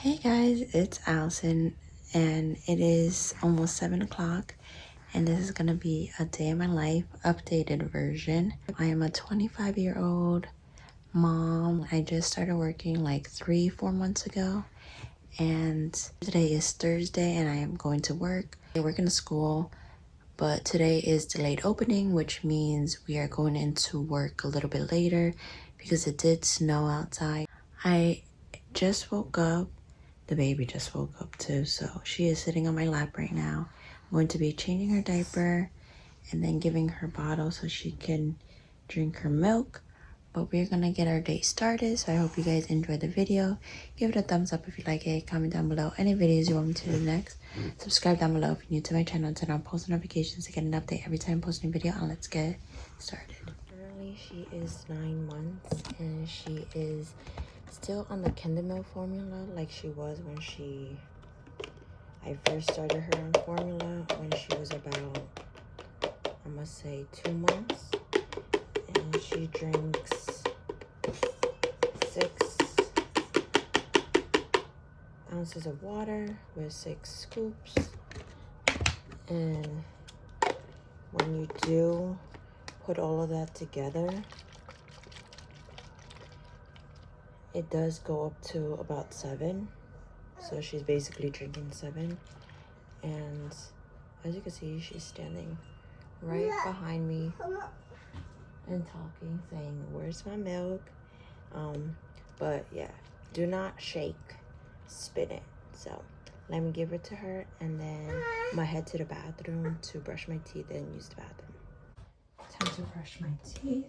Hey guys, it's Allison and it is almost 7 o'clock and this is going to be a day in my life updated version. I am a 25-year-old mom. I just started working like 3-4 months ago and today is Thursday and I am going to work. I work in a school, but today is delayed opening, which means we are going into work a little bit later because it did snow outside. I just woke up. The baby just woke up too, so she is sitting on my lap right now. I'm going to be changing her diaper and then giving her bottle so she can drink her milk. But we're gonna get our day started, so I hope you guys enjoyed the video. Give it a thumbs up if you like it. Comment down below any videos you want me to do next. Subscribe down below if you're new to my channel and turn on post notifications to get an update every time I'm posting a video. And let's get started. Currently, she is 9 months and she is still on the Kinder milk formula like she was when I first started her on formula when she was about, I must say, 2 months. And she drinks 6 ounces of water with 6 scoops. And when you do put all of that together, it does go up to about 7. So she's basically drinking 7. And as you can see, she's standing right behind me and talking, saying, "Where's my milk?" But yeah, do not shake, spin it. So let me give it to her and then I'm gonna head to the bathroom to brush my teeth and use the bathroom. Time to brush my teeth.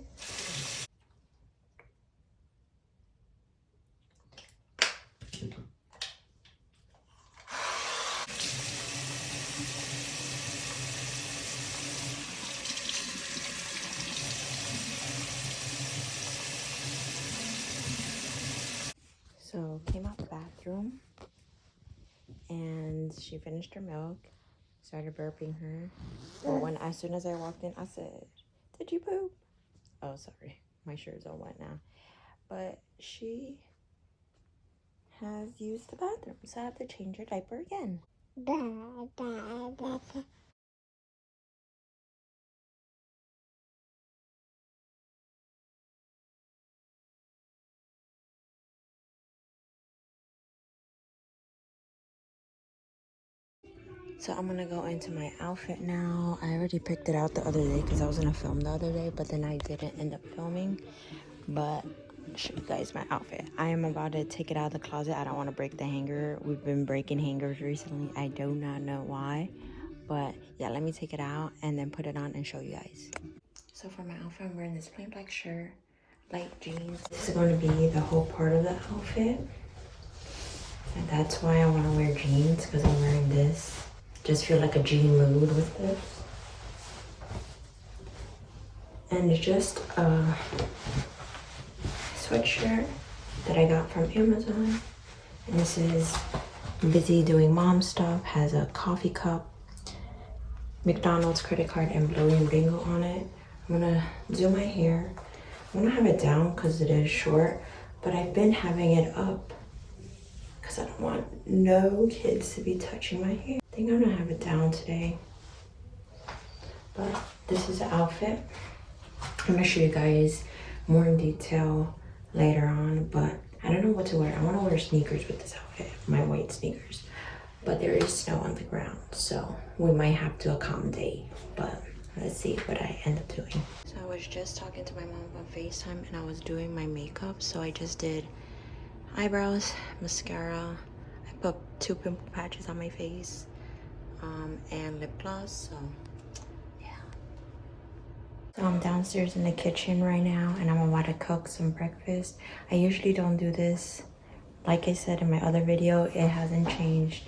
So came out the bathroom and she finished her milk, started burping her. But as soon as I walked in, I said, "Did you poop?" Oh, sorry, my shirt's all wet now. But she has used the bathroom, so I have to change her diaper again. So I'm gonna go into my outfit now. I already picked it out the other day because I was gonna film the other day, but then I didn't end up filming. But I'll show you guys my outfit. I am about to take it out of the closet. I don't want to break the hanger. We've been breaking hangers recently. I do not know why, but yeah, let me take it out and then put it on and show you guys. So for my outfit, I'm wearing this plain black shirt, light jeans. This is going to be the whole part of the outfit, and that's why I want to wear jeans, because I'm wearing this. Just feel like a jean mood with this. And it's just a sweatshirt that I got from Amazon. And this is busy doing mom stuff. Has a coffee cup, McDonald's credit card, and Brilliant Bingo on it. I'm gonna do my hair. I'm gonna have it down because it is short, but I've been having it up because I don't want no kids to be touching my hair. I think I'm gonna have it down today. But this is the outfit. I'm gonna show you guys more in detail later on, but I don't know what to wear. I want to wear sneakers with this outfit, my white sneakers, but there is snow on the ground, so we might have to accommodate, but let's see what I end up doing. So I was just talking to my mom on FaceTime and I was doing my makeup. So I just did eyebrows, mascara, I put 2 pimple patches on my face, and lip gloss. So So I'm downstairs in the kitchen right now and I'm about to cook some breakfast. I usually don't do this. Like I said in my other video, it hasn't changed.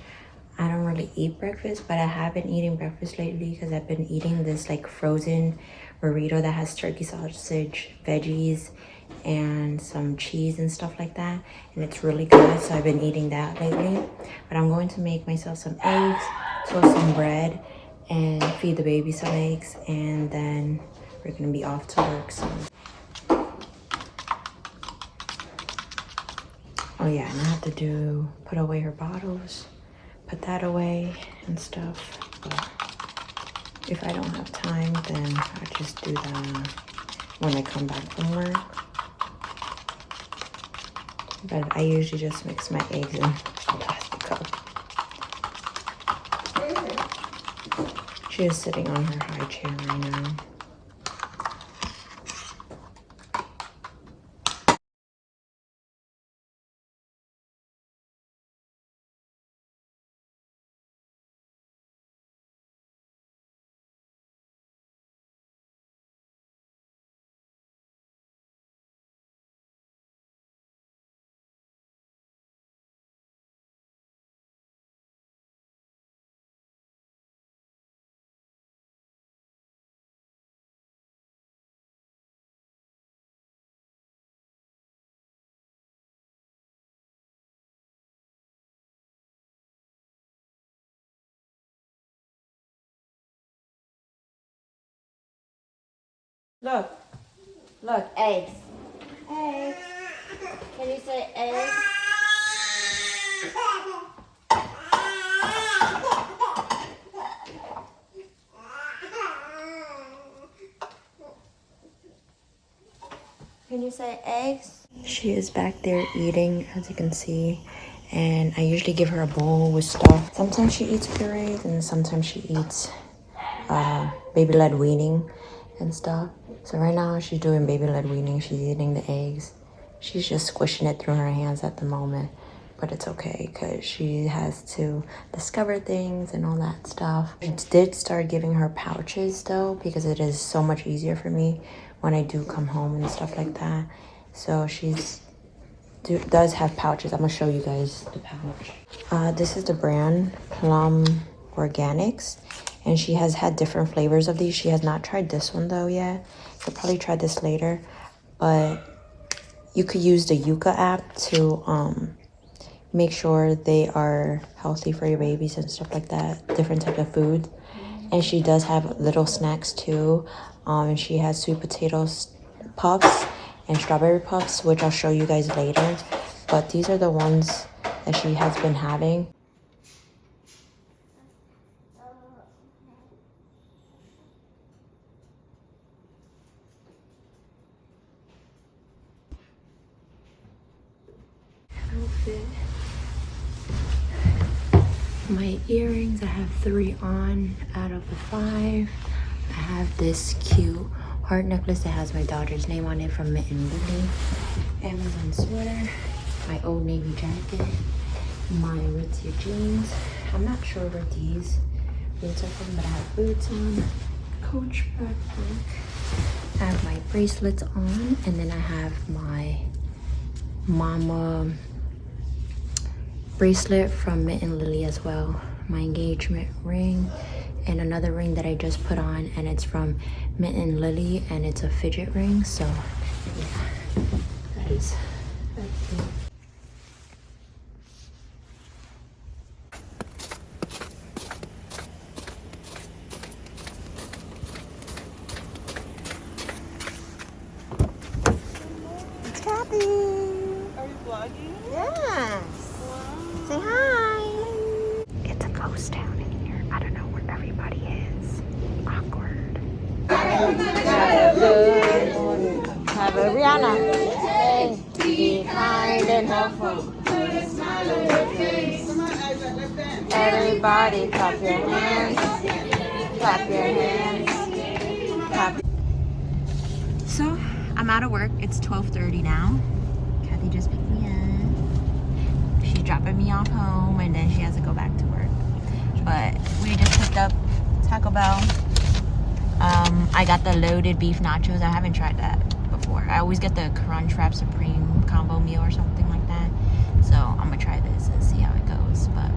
I don't really eat breakfast, but I have been eating breakfast lately because I've been eating this like frozen burrito that has turkey sausage, veggies, and some cheese and stuff like that. And it's really good, so I've been eating that lately. But I'm going to make myself some eggs, toast some bread, and feed the baby some eggs, and then we're gonna be off to work soon. Oh yeah, and I have to put away her bottles, put that away and stuff. But if I don't have time, then I just do that when I come back from work. But I usually just mix my eggs in a plastic cup. She is sitting on her high chair right now. Look, look, eggs. Eggs. Can you say eggs? Can you say eggs? She is back there eating, as you can see. And I usually give her a bowl with stuff. Sometimes she eats purees and sometimes she eats baby-led weaning and stuff. So right now she's doing baby-led weaning. She's eating the eggs. She's just squishing it through her hands at the moment. But it's okay because she has to discover things and all that stuff. I did start giving her pouches though because it is so much easier for me when I do come home and stuff like that. So she's does have pouches. I'm gonna show you guys the pouch. This is the brand Plum Organics, and she has had different flavors of these. She has not tried this one though yet. She'll probably try this later, but you could use the Yuka app to make sure they are healthy for your babies and stuff like that, different type of food. And she does have little snacks too. And she has sweet potato puffs and strawberry puffs, which I'll show you guys later. But these are the ones that she has been having. Outfit. My earrings, I have 3 on out of the 5. I have this cute heart necklace that has my daughter's name on it from Mitten Lily. Amazon sweater, my Old Navy jacket, my Aritzia jeans. I'm not sure where these boots are from, but I have boots on, Coach backpack. I have my bracelets on, and then I have my mama bracelet from Mitten Lily as well. My engagement ring and another ring that I just put on, and it's from Mitten Lily, and it's a fidget ring. So yeah, that's it. It's Kathy. Are you vlogging? Yes. Wow. Say hi. It's a ghost town in here. I don't know where everybody is. Awkward. Have a Rihanna. Be kind and helpful. Everybody clap your hands. Clap your hands. Clap. So I'm out of work. It's 12:30 now. Kathy just picked me up. She's dropping me off home, and then she has to go back to work. But we just picked up Taco Bell. I got the loaded beef nachos. I haven't tried that before. I always get the Crunchwrap Supreme combo meal or something like that. So I'm gonna try this and see how it goes. But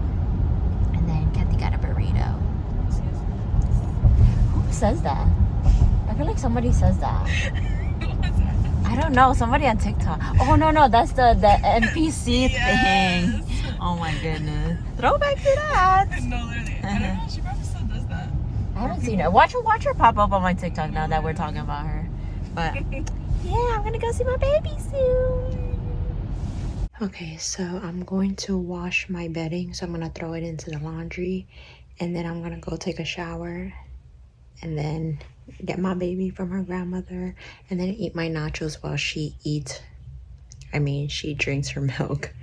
and then Kathy got a burrito. Who says that? I feel like somebody says that. I don't know. Somebody on TikTok. Oh no, that's the NPC thing. Oh my goodness. Throwback to that. No, literally. I don't know. She probably still does that. I haven't seen her. Watch her pop up on my TikTok now that we're talking about her. But yeah, I'm gonna go see my baby soon. Okay, so I'm going to wash my bedding. So I'm going to throw it into the laundry. And then I'm going to go take a shower. And then get my baby from her grandmother. And then eat my nachos while she drinks her milk.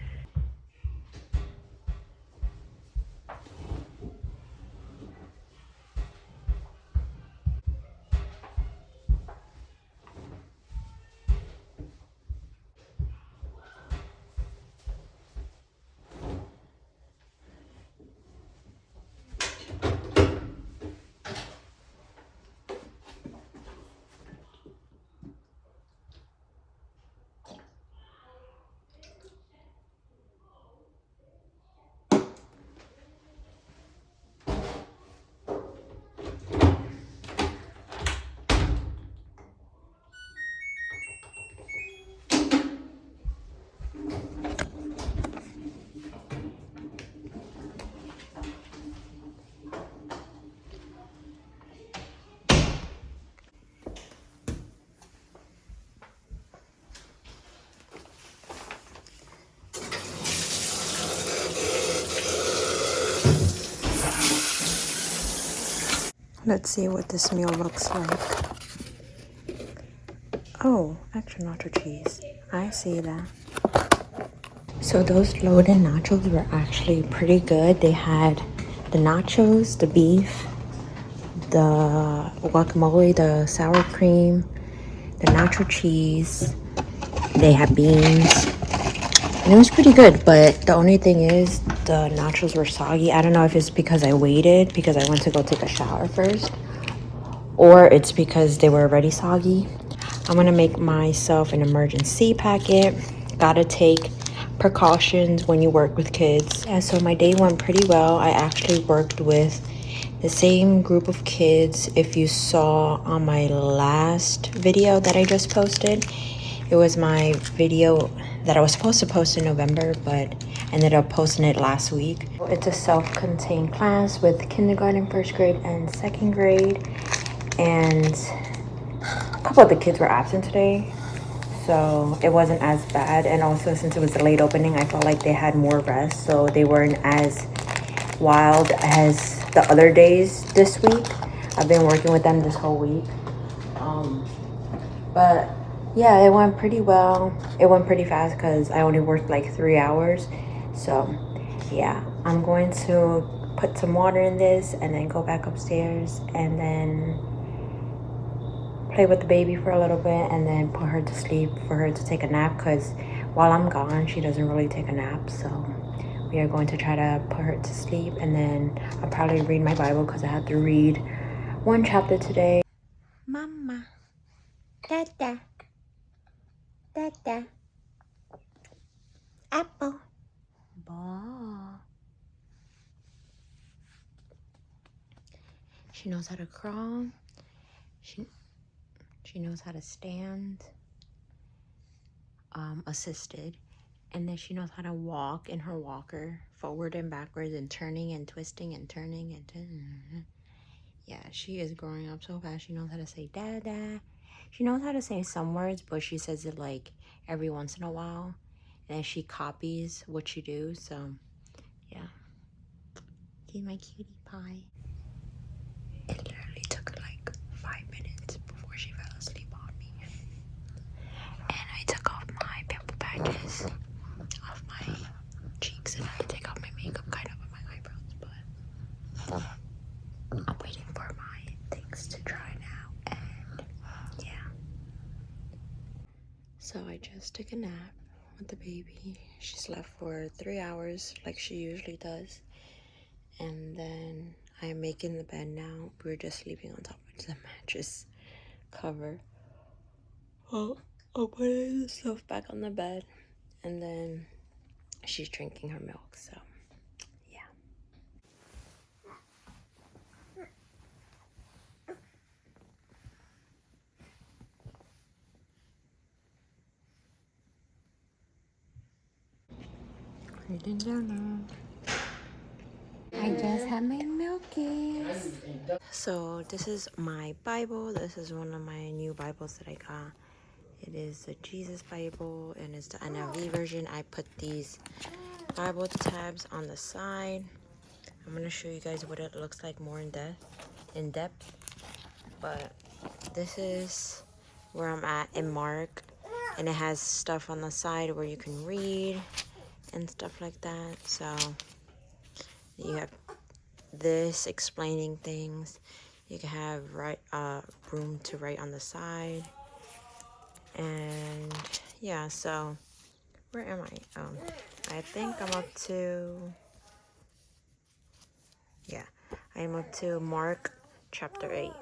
Let's see what this meal looks like. Oh, extra nacho cheese. I see that. So those loaded nachos were actually pretty good. They had the nachos, the beef, the guacamole, the sour cream, the nacho cheese. They had beans. And it was pretty good, but the only thing is the nachos were soggy. I don't know if it's because I waited because I went to go take a shower first, or it's because they were already soggy. I'm gonna make myself an emergency packet. Gotta take precautions when you work with kids. Yeah, so my day went pretty well. I actually worked with the same group of kids. If you saw on my last video that I just posted, it was my video that I was supposed to post in November, but ended up posting it last week. It's a self-contained class with kindergarten, first grade, and second grade. And a couple of the kids were absent today, so it wasn't as bad. And also, since it was a late opening, I felt like they had more rest, so they weren't as wild as the other days this week. I've been working with them this whole week. But yeah, it went pretty well. It went pretty fast because I only worked like 3 hours. So yeah, I'm going to put some water in this and then go back upstairs and then play with the baby for a little bit and then put her to sleep for her to take a nap, because while I'm gone, she doesn't really take a nap. So we are going to try to put her to sleep, and then I'll probably read my Bible because I had to read one chapter today. Mama. Dada. Dada. Apple. Ball. She knows how to crawl. She knows how to stand assisted, and then she knows how to walk in her walker forward and backwards and turning and twisting and turning and turning. Yeah, she is growing up so fast. She knows how to say dada. She knows how to say some words, but she says it like every once in a while, and then she copies what you do. So yeah, he's my cutie pie. It literally took like 5 minutes before she fell asleep on me. And I took off my pimple patches off my cheeks, and I take off my makeup kind of on my eyebrows, but I'm waiting for my things to dry now. And yeah, so I just took a nap with the baby. She slept for 3 hours like she usually does, and then I'm making the bed now. We're just sleeping on top of the mattress cover. Oh, I'll put the stuff back on the bed, and then she's drinking her milk. So yeah. I just had my milkies. So this is my Bible. This is one of my new Bibles that I got. It is the Jesus Bible, and it's the NIV version. I put these Bible tabs on the side. I'm gonna show you guys what it looks like more in depth. But this is where I'm at in Mark, and it has stuff on the side where you can read and stuff like that. So you have this explaining things. You can have room to write on the side. And yeah, so where am I? I think I'm up to, yeah, I am up to Mark chapter 8.